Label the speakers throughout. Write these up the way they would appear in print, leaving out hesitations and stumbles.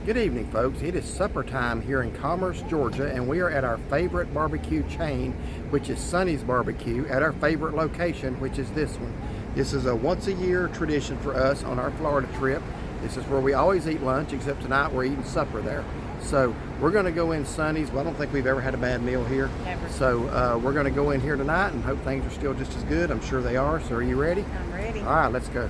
Speaker 1: Good evening, folks. It is supper time here in Commerce, Georgia, and we are at our favorite barbecue chain, which is Sonny's Barbecue, at our favorite location, which is this one. This is a once-a-year tradition for us on our Florida trip. This is where we always eat lunch, except tonight we're eating supper there. So we're going to go in Sonny's. Well, I don't think we've ever had a bad meal here.
Speaker 2: Never.
Speaker 1: So we're going to go in here tonight and hope things are still just as good. I'm sure they are. So are you ready?
Speaker 2: I'm ready.
Speaker 1: All right, let's go.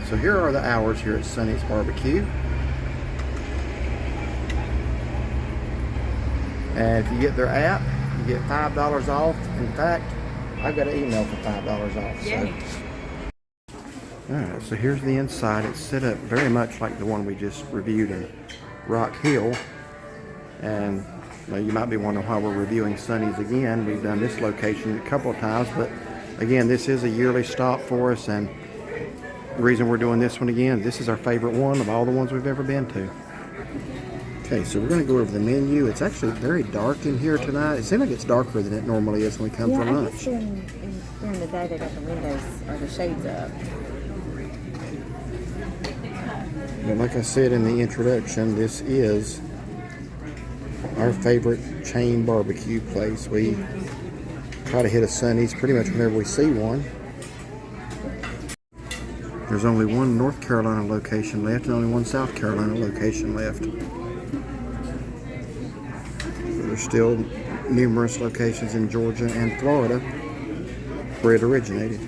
Speaker 1: So here are the hours here at Sonny's Barbecue. And if you get their app, you get $5 off. In fact, I've got an email for $5 off.
Speaker 2: Yay.
Speaker 1: Alright, so here's the inside. It's set up very much like the one we just reviewed in Rock Hill. And you might be wondering why we're reviewing Sonny's again. We've done this location a couple of times, but again, this is a yearly stop for us, and the reason we're doing this one again, this is our favorite one of all the ones we've ever been to. Okay, so we're going to go over the menu. It's actually very dark in here tonight. It seems like it's darker than it normally is when we come for lunch.
Speaker 2: I guess during the day they got the windows or the shades up.
Speaker 1: But like I said in the introduction, this is our favorite chain barbecue place. We try to hit a Sonny's pretty much whenever we see one. There's only one North Carolina location left and only one South Carolina location left. There's still numerous locations in Georgia and Florida where it originated.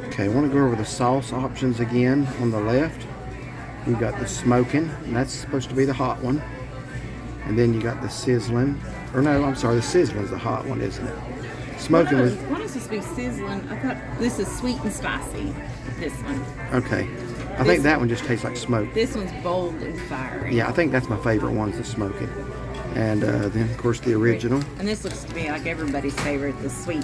Speaker 1: Okay, I want to go over the sauce options again. On the left, you've got the smoking, and that's supposed to be the hot one. And then you got the sizzling. Or no, I'm sorry, the sizzling's the hot one, isn't it? Smoking was...
Speaker 2: What is this to be sizzling? I thought this is sweet and spicy, this one.
Speaker 1: Okay. I think that one just tastes like smoke.
Speaker 2: This one's bold and fiery.
Speaker 1: Yeah, I think that's my favorite one, is the smoking. And then, of course, the original.
Speaker 2: And this looks to be like everybody's favorite, the sweet,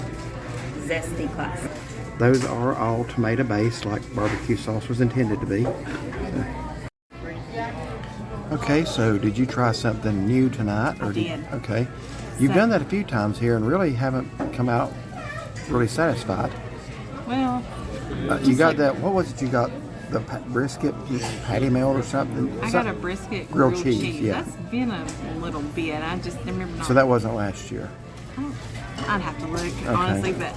Speaker 2: zesty classic.
Speaker 1: Those are all tomato-based, like barbecue sauce was intended to be. Okay, so did you try something new tonight?
Speaker 2: I did.
Speaker 1: Okay. You've done that a few times here and really haven't come out really satisfied.
Speaker 2: Well,
Speaker 1: you got that, what was it you got? The brisket patty melt or something?
Speaker 2: I got a brisket
Speaker 1: grilled
Speaker 2: cheese.
Speaker 1: Yeah.
Speaker 2: That's been a little bit. I just remember not.
Speaker 1: So that wasn't last year?
Speaker 2: I'd have to look, honestly. But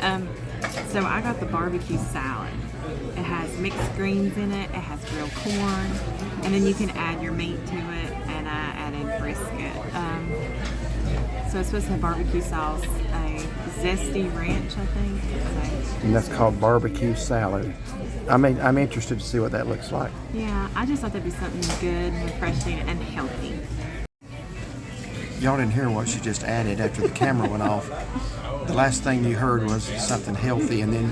Speaker 2: so I got the barbecue salad. It has mixed greens in it. It has grilled corn, and then you can add your meat to it. And I added brisket. So it's supposed to have barbecue sauce, a zesty ranch, I think.
Speaker 1: And that's called barbecue salad. I'm interested to see what that looks like.
Speaker 2: Yeah, I just thought that'd be something good, refreshing, and healthy.
Speaker 1: Y'all didn't hear what she just added after the camera went off. The last thing you heard was something healthy, and then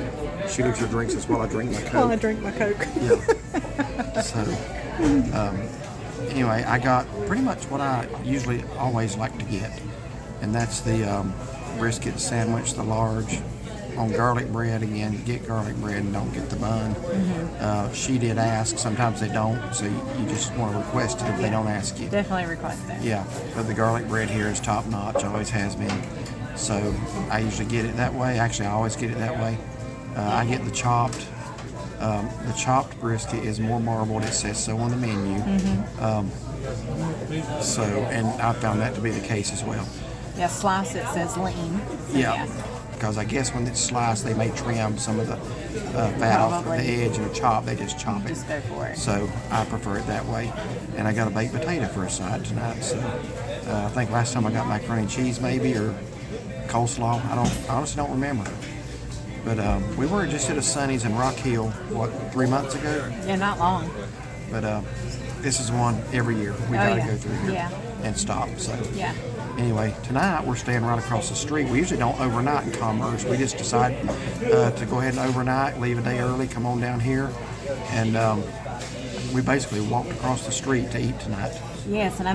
Speaker 1: she looks at her drinks and says, "Well, I drink my Coke."
Speaker 2: Well, I drink my Coke.
Speaker 1: Yeah. So, anyway, I got pretty much what I usually always like to get, and that's the brisket sandwich, the large, on garlic bread. Again, you get garlic bread and don't get the bun. She did ask. Sometimes they don't, so you just want to request it if they don't ask you.
Speaker 2: Definitely request that.
Speaker 1: Yeah, but the garlic bread here is top notch, always has been. So I usually get it that way. Actually, I always get it that way. I get the chopped. The chopped brisket is more marbled. It says so on the menu. And I found that to be the case as well.
Speaker 2: Yeah, slice it says lean. So
Speaker 1: Yeah. Because I guess when it's sliced, they may trim some of the fat off the edge, and the chop, they just chop it.
Speaker 2: Just go for it.
Speaker 1: So I prefer it that way. And I got a baked potato for a side tonight. So I think last time I got macaroni and cheese maybe, or coleslaw. I honestly don't remember. But we were just at a Sonny's in Rock Hill, 3 months ago?
Speaker 2: Yeah, not long.
Speaker 1: But this is one every year. We gotta go through here and stop. So
Speaker 2: Yeah.
Speaker 1: anyway, tonight we're staying right across the street. We usually don't overnight in Commerce. We just decide to go ahead and overnight, leave a day early, come on down here, and we basically walked across the street to eat tonight.
Speaker 2: Yes, and I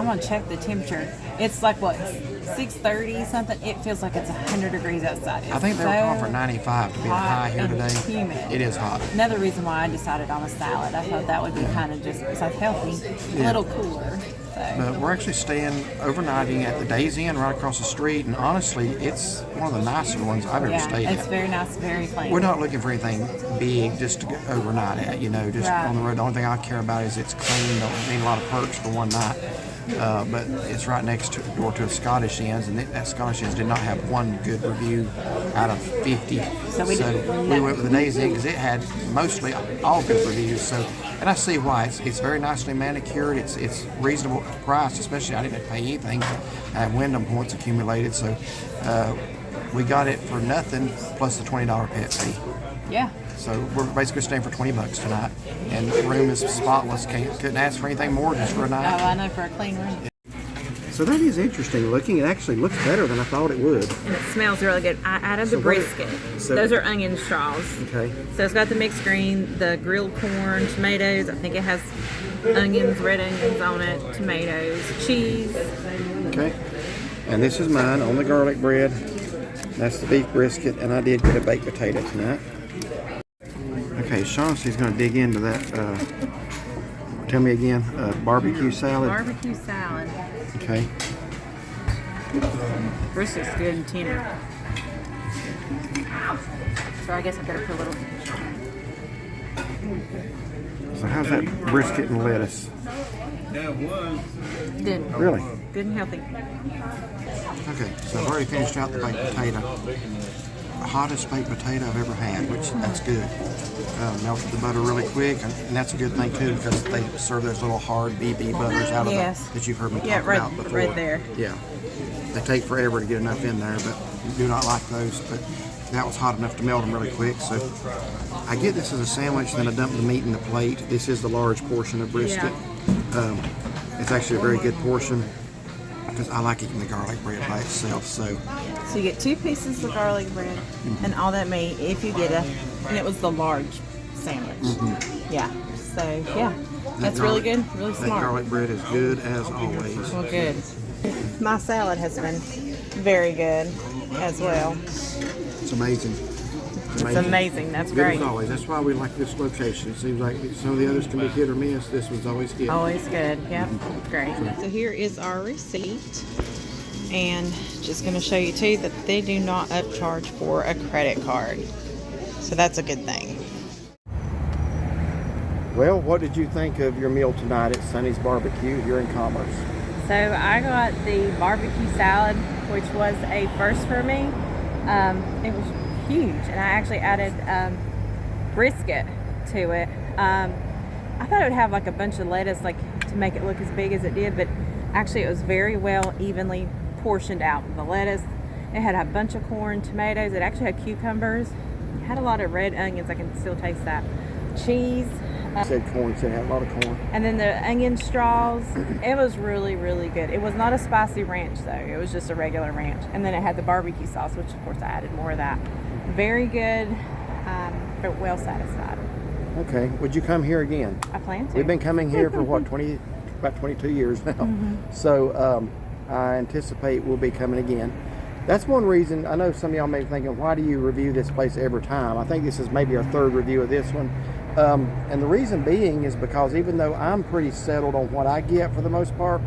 Speaker 2: want to check the temperature. It's like, what, 6:30 something? It feels like it's 100 degrees outside. It's
Speaker 1: I think they were calling for 95 to be the high here today.
Speaker 2: Humid.
Speaker 1: It is hot.
Speaker 2: Another reason why I decided on a salad. I thought that would be kind of just, besides healthy, a little cooler. So.
Speaker 1: But we're actually staying overnighting at the Days Inn right across the street, and honestly, it's one of the nicer ones I've ever stayed at.
Speaker 2: It's very nice, very clean.
Speaker 1: We're not looking for anything big just to go overnight at, just on the road. The only thing I care about is it's clean. Don't need a lot of perks for one night. But it's right next door to a Scottish Inn's, and that Scottish Inn's did not have one good review out of 50. So we went with the Days Inn because it had mostly all good reviews. So, and I see why. It's very nicely manicured. It's reasonable price, especially I didn't pay anything. I have Wyndham points accumulated, so we got it for nothing plus the $20 pet fee.
Speaker 2: Yeah.
Speaker 1: So we're basically staying for $20 tonight, and the room is spotless. Couldn't ask for anything more just for a night.
Speaker 2: Oh, I know, for a clean room.
Speaker 1: So that is interesting looking. It actually looks better than I thought it would.
Speaker 2: And it smells really good. I added the brisket. Those are onion straws.
Speaker 1: Okay.
Speaker 2: So it's got the mixed green, the grilled corn, tomatoes. I think it has onions, red onions on it, tomatoes, cheese.
Speaker 1: Okay. And this is mine on the garlic bread. That's the beef brisket, and I did get a baked potato tonight. Okay, Shaughnessy's going to dig into that. Tell me again, barbecue salad.
Speaker 2: Barbecue salad.
Speaker 1: Okay.
Speaker 2: Brisket's good and tender. So I guess I better put a little.
Speaker 1: So how's that brisket and lettuce?
Speaker 2: Good.
Speaker 1: Really?
Speaker 2: Good and healthy.
Speaker 1: Okay, so I've already finished out the baked potato. Hottest baked potato I've ever had, which that's good. Melted the butter really quick, and that's a good thing too because they serve those little hard BB butters out of that you've heard me talk about before.
Speaker 2: Right there.
Speaker 1: Yeah, they take forever to get enough in there, but do not like those. But that was hot enough to melt them really quick. So I get this as a sandwich, then I dump the meat in the plate. This is the large portion of brisket. It's actually a very good portion because I like eating the garlic bread by itself. So
Speaker 2: you get 2 pieces of garlic bread and all that meat if you get and it was the large sandwich. Yeah. So yeah, that's really good, really smart.
Speaker 1: That garlic bread is good as always.
Speaker 2: Well, good. My salad has been very good as well.
Speaker 1: It's amazing.
Speaker 2: It's amazing. That's
Speaker 1: good
Speaker 2: great.
Speaker 1: As always. That's why we like this location. It seems like some of the others can be hit or miss. This one's always good.
Speaker 2: Always good. Yep. Great. So here is our receipt. And just going to show you too that they do not upcharge for a credit card. So that's a good thing.
Speaker 1: Well, what did you think of your meal tonight at Sonny's Barbecue here in Commerce?
Speaker 2: So I got the barbecue salad, which was a first for me. It was huge, and I actually added brisket to it. I thought it would have like a bunch of lettuce, like to make it look as big as it did, but actually it was very well evenly portioned out. The lettuce, it had a bunch of corn, tomatoes. It actually had cucumbers. It had a lot of red onions. I can still taste that. Cheese.
Speaker 1: Said corn, said it had a lot of corn.
Speaker 2: And then the onion straws. It was really, really good. It was not a spicy ranch though. It was just a regular ranch. And then it had the barbecue sauce, which of course I added more of that. Very good, but well satisfied.
Speaker 1: Okay. Would you come here again?
Speaker 2: I plan to.
Speaker 1: We've been coming here for what, about 22 years now. So I anticipate we'll be coming again. That's one reason. I know some of y'all may be thinking, why do you review this place every time? I think this is maybe our 3rd review of this one. And the reason being is because even though I'm pretty settled on what I get for the most part,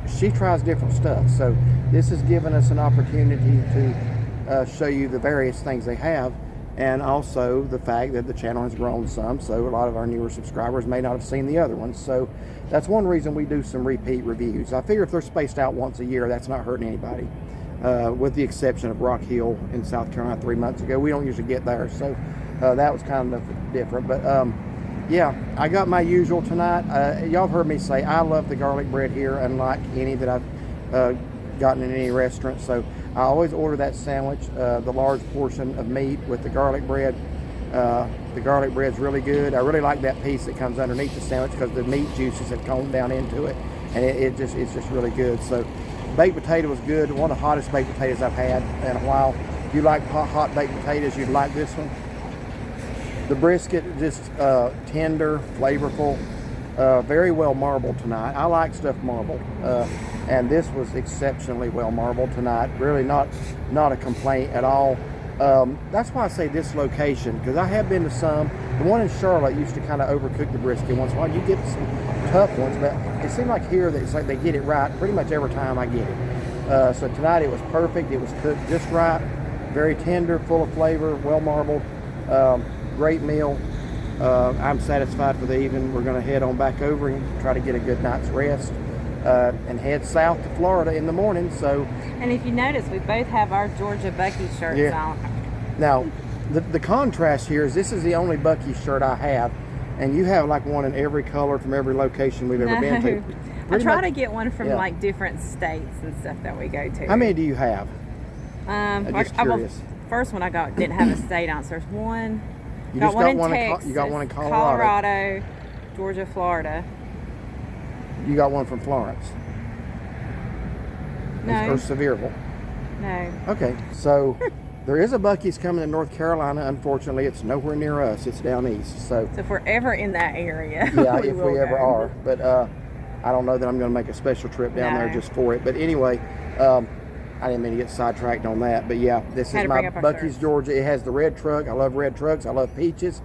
Speaker 1: she tries different stuff. So this has given us an opportunity to show you the various things they have, and also the fact that the channel has grown some, so a lot of our newer subscribers may not have seen the other ones. So that's one reason we do some repeat reviews. I figure if they're spaced out once a year, that's not hurting anybody, with the exception of Rock Hill in South Carolina 3 months ago. We don't usually get there, so that was kind of different. But yeah, I got my usual tonight. Y'all have heard me say I love the garlic bread here, unlike any that I've gotten in any restaurant. So I always order that sandwich, the large portion of meat with the garlic bread. The garlic bread's really good. I really like that piece that comes underneath the sandwich because the meat juices have combed down into it, and it's just really good. So baked potato was good. One of the hottest baked potatoes I've had in a while. If you like hot baked potatoes, you'd like this one. The brisket, just tender, flavorful, very well marbled tonight. I like stuff marbled, and this was exceptionally well marbled tonight. Really not a complaint at all. That's why I say this location, because I have been to some. The one in Charlotte used to kind of overcook the brisket once in a while. You get some tough ones, but it seemed like here that it's like they get it right pretty much every time I get it. So tonight it was perfect. It was cooked just right, very tender, full of flavor, well marbled. Great meal. I'm satisfied for the evening. We're going to head on back over and try to get a good night's rest, and head south to Florida in the morning. So,
Speaker 2: and if you notice, we both have our Georgia Buc-ee shirts on.
Speaker 1: Now, the contrast here is this is the only Buc-ee shirt I have, and you have like one in every color from every location we've ever been to.
Speaker 2: I try to get one from like different states and stuff that we go to.
Speaker 1: How many do you have?
Speaker 2: I'm just curious. First one I got didn't have a state on, so there's one. You got one in Texas.
Speaker 1: You got one in Colorado,
Speaker 2: Georgia, Florida.
Speaker 1: You got one from Florence.
Speaker 2: No.
Speaker 1: Or Sevierville.
Speaker 2: No.
Speaker 1: Okay, so there is a Buc-ee's coming to North Carolina. Unfortunately, it's nowhere near us. It's down east. So
Speaker 2: if we're ever in that area,
Speaker 1: yeah, if we ever are. But I don't know that I'm going to make a special trip down there just for it. But anyway, I didn't mean to get sidetracked on that, but yeah, this is my Buc-ee's Georgia. It has the red truck. I love red trucks. I love peaches.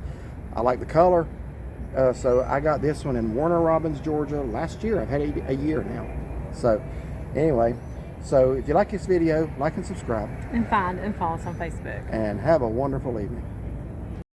Speaker 1: I like the color. So I got this one in Warner Robins, Georgia last year. I've had it a year now. So anyway, so if you like this video, like and subscribe.
Speaker 2: And find and follow us on Facebook.
Speaker 1: And have a wonderful evening.